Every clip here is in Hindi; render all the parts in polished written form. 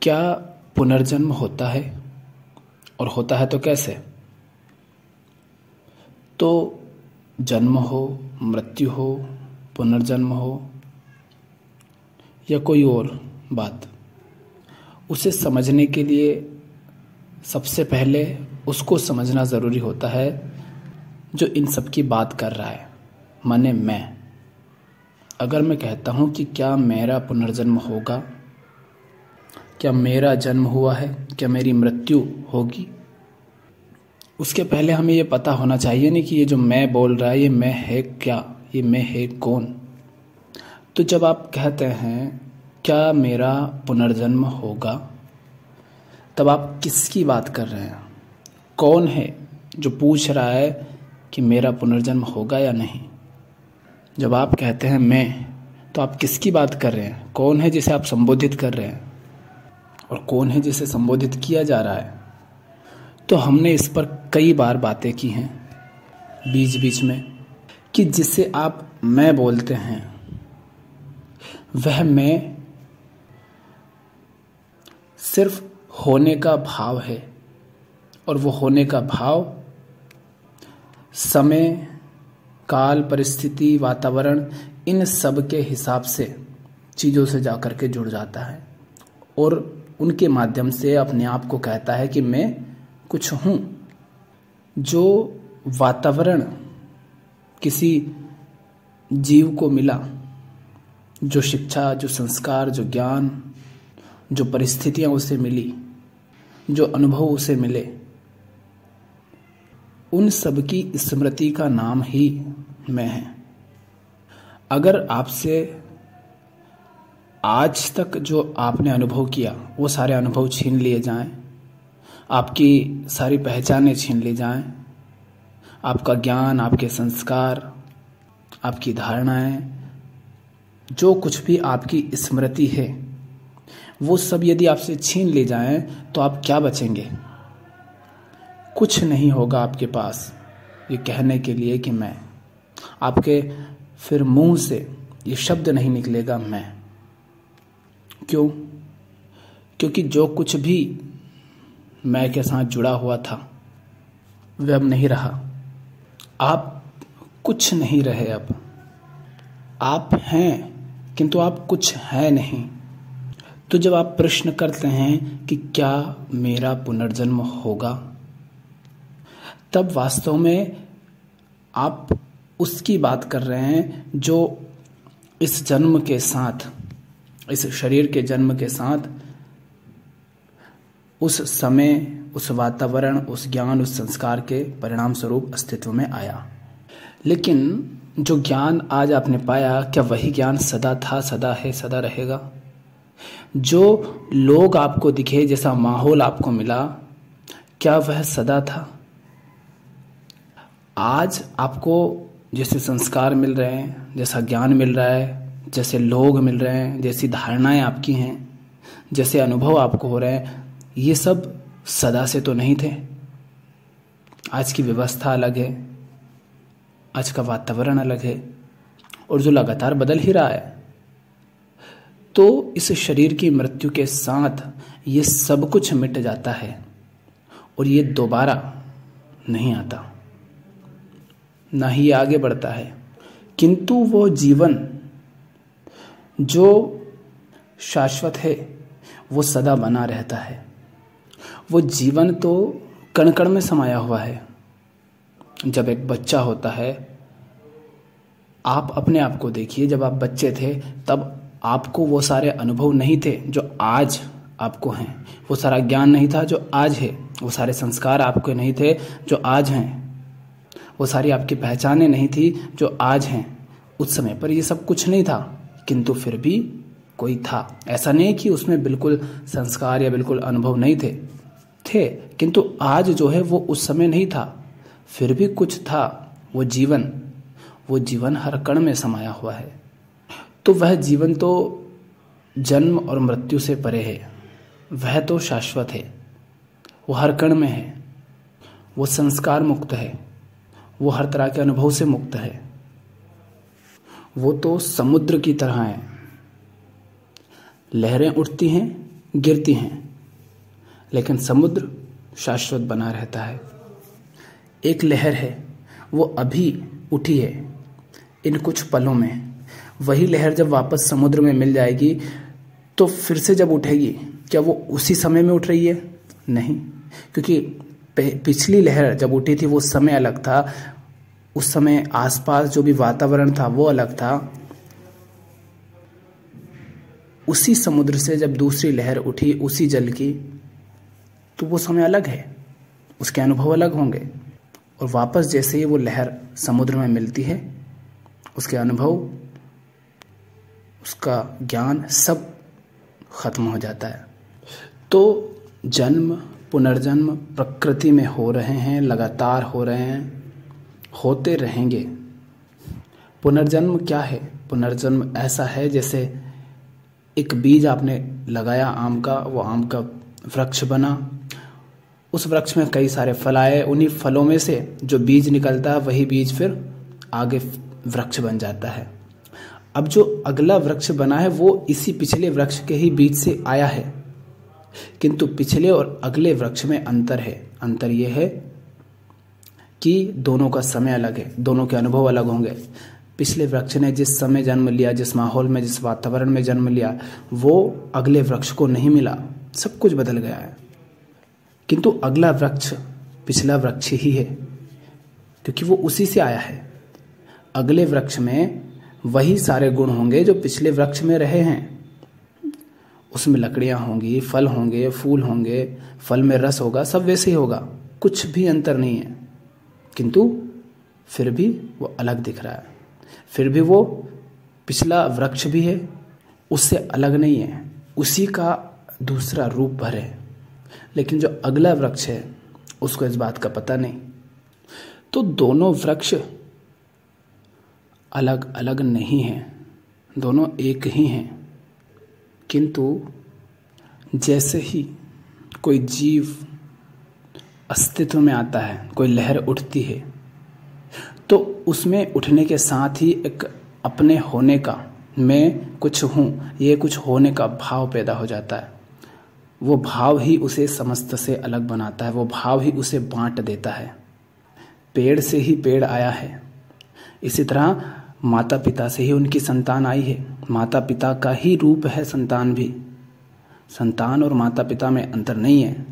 क्या पुनर्जन्म होता है और होता है तो कैसे? तो जन्म हो, मृत्यु हो, पुनर्जन्म हो या कोई और बात, उसे समझने के लिए सबसे पहले उसको समझना ज़रूरी होता है जो इन सब की बात कर रहा है, माने मैं। अगर मैं कहता हूँ कि क्या मेरा पुनर्जन्म होगा, क्या मेरा जन्म हुआ है, क्या मेरी मृत्यु होगी, उसके पहले हमें ये पता होना चाहिए नहीं कि ये जो मैं बोल रहा है ये मैं है क्या, ये मैं है कौन। तो जब आप कहते हैं क्या मेरा पुनर्जन्म होगा, तब आप किसकी बात कर रहे हैं? कौन है जो पूछ रहा है कि मेरा पुनर्जन्म होगा या नहीं? जब आप कहते हैं मैं, तो आप किसकी बात कर रहे हैं? कौन है जिसे आप संबोधित कर रहे हैं और कौन है जिसे संबोधित किया जा रहा है? तो हमने इस पर कई बार बातें की हैं बीच बीच में कि जिसे आप मैं बोलते हैं वह मैं सिर्फ होने का भाव है, और वो होने का भाव समय, काल, परिस्थिति, वातावरण, इन सब के हिसाब से चीज़ों से जाकर के जुड़ जाता है और उनके माध्यम से अपने आप को कहता है कि मैं कुछ हूँ। जो वातावरण किसी जीव को मिला, जो शिक्षा, जो संस्कार, जो ज्ञान, जो परिस्थितियाँ उसे मिली, जो अनुभव उसे मिले, उन सब की स्मृति का नाम ही मैं है। अगर आपसे आज तक जो आपने अनुभव किया वो सारे अनुभव छीन लिए जाएं, आपकी सारी पहचानें छीन ली जाएं, आपका ज्ञान, आपके संस्कार, आपकी धारणाएं, जो कुछ भी आपकी स्मृति है, वो सब यदि आपसे छीन ले जाएं तो आप क्या बचेंगे? कुछ नहीं होगा आपके पास ये कहने के लिए कि मैं। आपके फिर मुंह से ये शब्द नहीं निकलेगा मैं। क्यों? क्योंकि जो कुछ भी मैं के साथ जुड़ा हुआ था वह अब नहीं रहा। आप कुछ नहीं रहे अब। आप हैं किंतु आप कुछ है नहीं। तो जब आप प्रश्न करते हैं कि क्या मेरा पुनर्जन्म होगा, तब वास्तव में आप उसकी बात कर रहे हैं जो इस जन्म के साथ, इस शरीर के जन्म के साथ उस समय, उस वातावरण, उस ज्ञान, उस संस्कार के परिणाम स्वरूप अस्तित्व में आया। लेकिन जो ज्ञान आज आपने पाया, क्या वही ज्ञान सदा था, सदा है, सदा रहेगा? जो लोग आपको दिखे, जैसा माहौल आपको मिला, क्या वह सदा था? आज आपको जैसे संस्कार मिल रहे हैं, जैसा ज्ञान मिल रहा है, जैसे लोग मिल रहे हैं, जैसी धारणाएं आपकी हैं, जैसे अनुभव आपको हो रहे हैं, ये सब सदा से तो नहीं थे। आज की व्यवस्था अलग है, आज का वातावरण अलग है, और जो लगातार बदल ही रहा है। तो इस शरीर की मृत्यु के साथ ये सब कुछ मिट जाता है और ये दोबारा नहीं आता, ना ही आगे बढ़ता है। किंतु वो जीवन जो शाश्वत है वो सदा बना रहता है। वो जीवन तो कण कण में समाया हुआ है। जब एक बच्चा होता है, आप अपने आप को देखिए, जब आप बच्चे थे तब आपको वो सारे अनुभव नहीं थे जो आज आपको हैं, वो सारा ज्ञान नहीं था जो आज है, वो सारे संस्कार आपके नहीं थे जो आज हैं, वो सारी आपकी पहचानें नहीं थी जो आज हैं। उस समय पर ये सब कुछ नहीं था, किंतु फिर भी कोई था। ऐसा नहीं कि उसमें बिल्कुल संस्कार या बिल्कुल अनुभव नहीं थे, किंतु आज जो है वो उस समय नहीं था, फिर भी कुछ था। वो जीवन हर कण में समाया हुआ है। तो वह जीवन तो जन्म और मृत्यु से परे है, वह तो शाश्वत है, वो हर कण में है, वो संस्कार मुक्त है, वो हर तरह के अनुभव से मुक्त है। वो तो समुद्र की तरह है, लहरें उठती हैं गिरती हैं, लेकिन समुद्र शाश्वत बना रहता है। एक लहर है, वो अभी उठी है इन कुछ पलों में, वही लहर जब वापस समुद्र में मिल जाएगी तो फिर से जब उठेगी, क्या वो उसी समय में उठ रही है? नहीं, क्योंकि पिछली लहर जब उठी थी वो समय अलग था, उस समय आसपास जो भी वातावरण था वो अलग था। उसी समुद्र से जब दूसरी लहर उठी उसी जल की, तो वो समय अलग है, उसके अनुभव अलग होंगे। और वापस जैसे ही वो लहर समुद्र में मिलती है, उसके अनुभव, उसका ज्ञान सब खत्म हो जाता है। तो जन्म पुनर्जन्म प्रकृति में हो रहे हैं, लगातार हो रहे हैं, होते रहेंगे। पुनर्जन्म क्या है? पुनर्जन्म ऐसा है जैसे एक बीज आपने लगाया आम का, वो आम का वृक्ष बना, उस वृक्ष में कई सारे फल आए, उन्हीं फलों में से जो बीज निकलता है वही बीज फिर आगे वृक्ष बन जाता है। अब जो अगला वृक्ष बना है वो इसी पिछले वृक्ष के ही बीज से आया है, किंतु पिछले और अगले वृक्ष में अंतर है। अंतर ये है कि दोनों का समय अलग है, दोनों के अनुभव अलग होंगे। पिछले वृक्ष ने जिस समय जन्म लिया, जिस माहौल में, जिस वातावरण में जन्म लिया, वो अगले वृक्ष को नहीं मिला, सब कुछ बदल गया है। किंतु अगला वृक्ष पिछला वृक्ष ही है, क्योंकि वो उसी से आया है। अगले वृक्ष में वही सारे गुण होंगे जो पिछले वृक्ष में रहे हैं। उसमें लकड़ियां होंगी, फल होंगे, फूल होंगे, फल में रस होगा, सब वैसे ही होगा, कुछ भी अंतर नहीं है। किंतु फिर भी वो अलग दिख रहा है, फिर भी वो पिछला वृक्ष भी है, उससे अलग नहीं है, उसी का दूसरा रूप भर है। लेकिन जो अगला वृक्ष है उसको इस बात का पता नहीं। तो दोनों वृक्ष अलग अलग नहीं हैं, दोनों एक ही हैं। किंतु जैसे ही कोई जीव अस्तित्व में आता है, कोई लहर उठती है, तो उसमें उठने के साथ ही एक अपने होने का, मैं कुछ हूँ, ये कुछ होने का भाव पैदा हो जाता है। वो भाव ही उसे समस्त से अलग बनाता है, वो भाव ही उसे बांट देता है। पेड़ से ही पेड़ आया है, इसी तरह माता पिता से ही उनकी संतान आई है, माता पिता का ही रूप है संतान भी। संतान और माता पिता में अंतर नहीं है,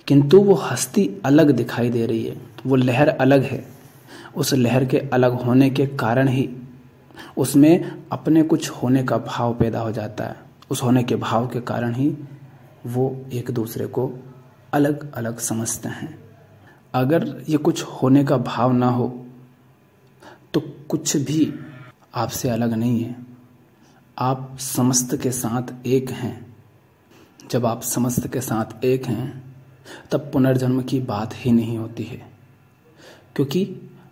किंतु वो हस्ती अलग दिखाई दे रही है, वो लहर अलग है। उस लहर के अलग होने के कारण ही उसमें अपने कुछ होने का भाव पैदा हो जाता है। उस होने के भाव के कारण ही वो एक दूसरे को अलग अलग समझते हैं। अगर ये कुछ होने का भाव ना हो तो कुछ भी आपसे अलग नहीं है, आप समस्त के साथ एक हैं। जब आप समस्त के साथ एक हैं तब पुनर्जन्म की बात ही नहीं होती है, क्योंकि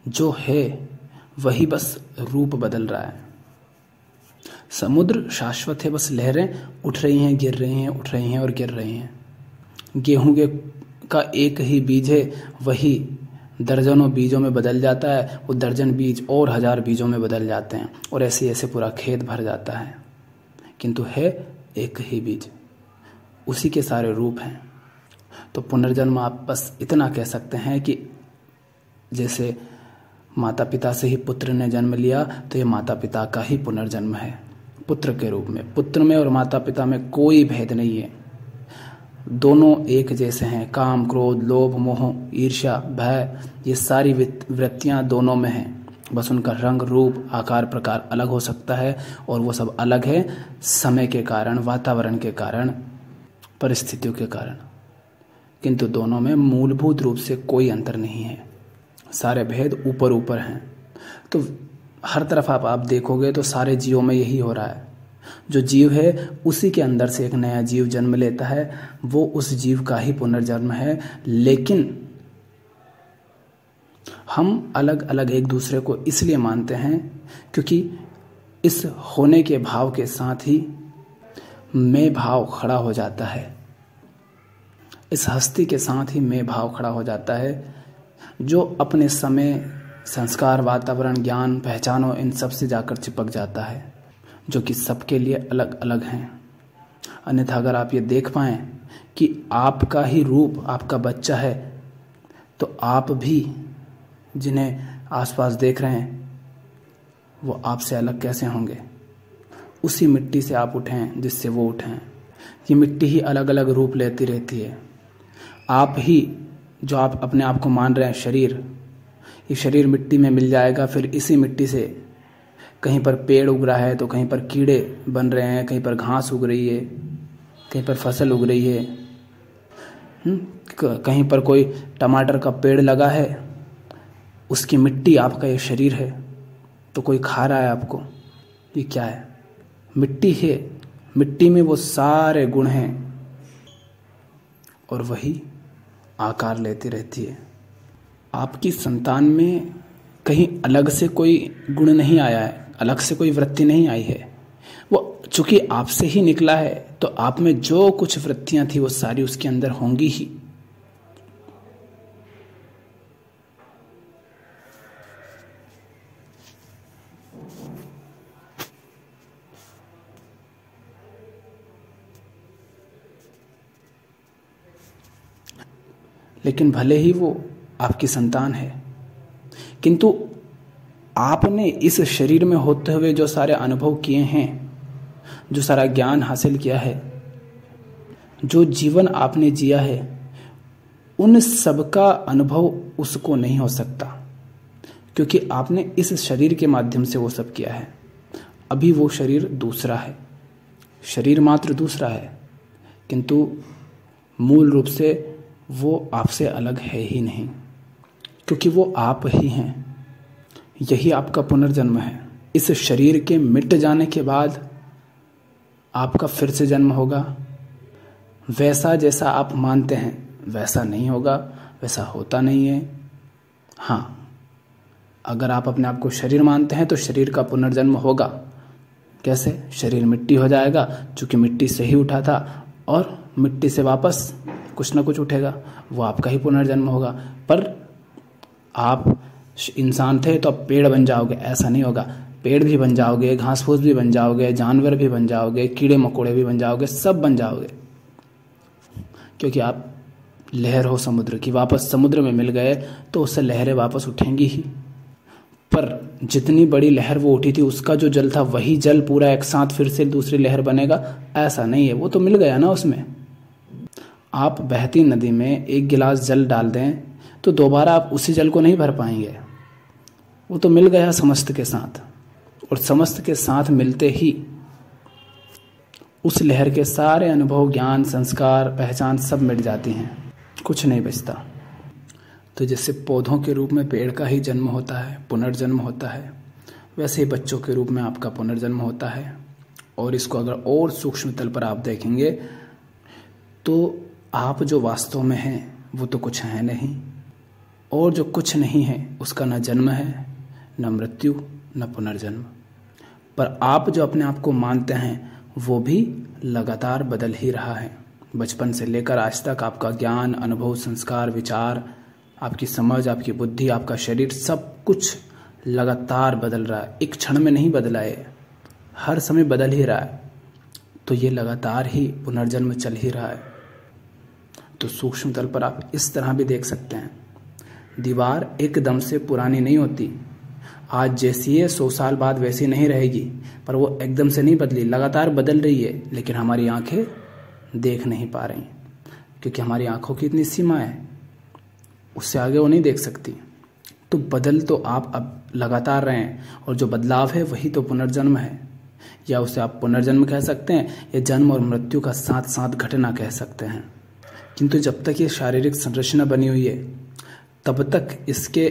जो है वही बस रूप बदल रहा है। समुद्र शाश्वत है, बस लहरें उठ रही हैं, गिर रही हैं, उठ रही हैं और गिर रही हैं। गेहूं का एक ही बीज है, वही दर्जनों बीजों में बदल जाता है, वो दर्जन बीज और 1000 बीजों में बदल जाते हैं, और ऐसे ऐसे पूरा खेत भर जाता है। किंतु है एक ही बीज, उसी के सारे रूप हैं। तो पुनर्जन्म आप बस इतना कह सकते हैं कि जैसे माता पिता से ही पुत्र ने जन्म लिया, तो ये माता पिता का ही पुनर्जन्म है पुत्र के रूप में। पुत्र में और माता पिता में कोई भेद नहीं है, दोनों एक जैसे हैं। काम, क्रोध, लोभ, मोह, ईर्ष्या, भय, ये सारी वृत्तियां दोनों में हैं, बस उनका रंग, रूप, आकार, प्रकार अलग हो सकता है, और वो सब अलग है समय के कारण, वातावरण के कारण, परिस्थितियों के कारण। किंतु दोनों में मूलभूत रूप से कोई अंतर नहीं है, सारे भेद ऊपर ऊपर हैं। तो हर तरफ आप देखोगे तो सारे जीवों में यही हो रहा है। जो जीव है उसी के अंदर से एक नया जीव जन्म लेता है, वो उस जीव का ही पुनर्जन्म है। लेकिन हम अलग अलग एक दूसरे को इसलिए मानते हैं क्योंकि इस होने के भाव के साथ ही मैं भाव खड़ा हो जाता है, इस हस्ती के साथ ही मैं भाव खड़ा हो जाता है, जो अपने समय, संस्कार, वातावरण, ज्ञान, पहचानो, इन सब से जाकर चिपक जाता है, जो कि सबके लिए अलग अलग हैं। अन्यथा अगर आप ये देख पाएँ कि आपका ही रूप आपका बच्चा है, तो आप भी जिन्हें आसपास देख रहे हैं वो आपसे अलग कैसे होंगे। उसी मिट्टी से आप उठे हैं जिससे वो उठे हैं। ये मिट्टी ही अलग अलग रूप लेती रहती है। आप ही जो आप अपने आप को मान रहे हैं शरीर, ये शरीर मिट्टी में मिल जाएगा, फिर इसी मिट्टी से कहीं पर पेड़ उग रहा है तो कहीं पर कीड़े बन रहे हैं, कहीं पर घास उग रही है, कहीं पर फसल उग रही है, कहीं पर कोई टमाटर का पेड़ लगा है, उसकी मिट्टी आपका ये शरीर है। तो कोई खा रहा है आपको, ये क्या है? मिट्टी है। मिट्टी में वो सारे गुण हैं और वही आकार लेती रहती है। आपकी संतान में कहीं अलग से कोई गुण नहीं आया है, अलग से कोई वृत्ति नहीं आई है। वो चूंकि आपसे ही निकला है तो आप में जो कुछ वृत्तियां थी वो सारी उसके अंदर होंगी ही। लेकिन भले ही वो आपकी संतान है, किंतु आपने इस शरीर में होते हुए जो सारे अनुभव किए हैं, जो सारा ज्ञान हासिल किया है, जो जीवन आपने जिया है, उन सब का अनुभव उसको नहीं हो सकता, क्योंकि आपने इस शरीर के माध्यम से वो सब किया है। अभी वो शरीर दूसरा है, शरीर मात्र दूसरा है, किंतु मूल रूप से वो आपसे अलग है ही नहीं, क्योंकि वो आप ही हैं। यही आपका पुनर्जन्म है। इस शरीर के मिट जाने के बाद आपका फिर से जन्म होगा। वैसा जैसा आप मानते हैं वैसा नहीं होगा, वैसा होता नहीं है। हाँ, अगर आप अपने आप को शरीर मानते हैं तो शरीर का पुनर्जन्म होगा। कैसे? शरीर मिट्टी हो जाएगा, चूंकि मिट्टी से ही उठा था, और मिट्टी से वापस कुछ ना कुछ उठेगा, वो आपका ही पुनर्जन्म होगा। पर आप इंसान थे तो अब पेड़ बन जाओगे, ऐसा नहीं होगा। पेड़ भी बन जाओगे, घास फूस भी बन जाओगे, जानवर भी बन जाओगे, कीड़े मकोड़े भी बन जाओगे, सब बन जाओगे, क्योंकि आप लहर हो समुद्र की। वापस समुद्र में मिल गए तो उससे लहरें वापस उठेंगी ही। पर जितनी बड़ी लहर वो उठी थी उसका जो जल था वही जल पूरा एक साथ फिर से दूसरी लहर बनेगा, ऐसा नहीं है। वो तो मिल गया ना उसमें। आप बहती नदी में एक गिलास जल डाल दें तो दोबारा आप उसी जल को नहीं भर पाएंगे। वो तो मिल गया समस्त के साथ, और समस्त के साथ मिलते ही उस लहर के सारे अनुभव, ज्ञान, संस्कार, पहचान सब मिट जाती हैं, कुछ नहीं बचता। तो जैसे पौधों के रूप में पेड़ का ही जन्म होता है, पुनर्जन्म होता है, वैसे ही बच्चों के रूप में आपका पुनर्जन्म होता है। और इसको अगर और सूक्ष्म तल पर आप देखेंगे तो आप जो वास्तव में हैं वो तो कुछ है नहीं, और जो कुछ नहीं है उसका न जन्म है, न मृत्यु, न पुनर्जन्म। पर आप जो अपने आप को मानते हैं वो भी लगातार बदल ही रहा है। बचपन से लेकर आज तक आपका ज्ञान, अनुभव, संस्कार, विचार, आपकी समझ, आपकी बुद्धि, आपका शरीर, सब कुछ लगातार बदल रहा है। एक क्षण में नहीं बदला है, हर समय बदल ही रहा है। तो ये लगातार ही पुनर्जन्म चल ही रहा है। तो सूक्ष्म तल पर आप इस तरह भी देख सकते हैं, दीवार एकदम से पुरानी नहीं होती। आज जैसी है 100 साल बाद वैसी नहीं रहेगी, पर वो एकदम से नहीं बदली, लगातार बदल रही है। लेकिन हमारी आंखें देख नहीं पा रही, क्योंकि हमारी आंखों की इतनी सीमा है, उससे आगे वो नहीं देख सकती। तो बदल तो आप अब लगातार रहे हैं, और जो बदलाव है वही तो पुनर्जन्म है, या उसे आप पुनर्जन्म कह सकते हैं, या जन्म और मृत्यु का साथ साथ घटना कह सकते हैं। किंतु जब तक ये शारीरिक संरचना बनी हुई है तब तक इसके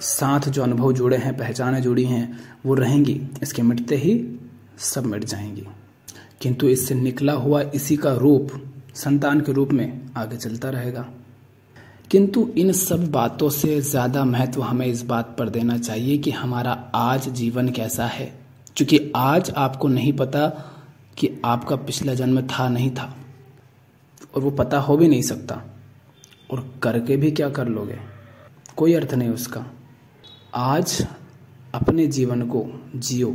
साथ जो अनुभव जुड़े हैं, पहचानें जुड़ी हैं, वो रहेंगी। इसके मिटते ही सब मिट जाएंगी। किंतु इससे निकला हुआ इसी का रूप संतान के रूप में आगे चलता रहेगा। किंतु इन सब बातों से ज़्यादा महत्व हमें इस बात पर देना चाहिए कि हमारा आज जीवन कैसा है, क्योंकि आज आपको नहीं पता कि आपका पिछला जन्म था नहीं था, और वो पता हो भी नहीं सकता, और करके भी क्या कर लोगे, कोई अर्थ नहीं उसका। आज अपने जीवन को जियो,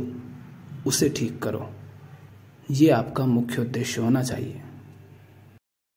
उसे ठीक करो। ये आपका मुख्य उद्देश्य होना चाहिए।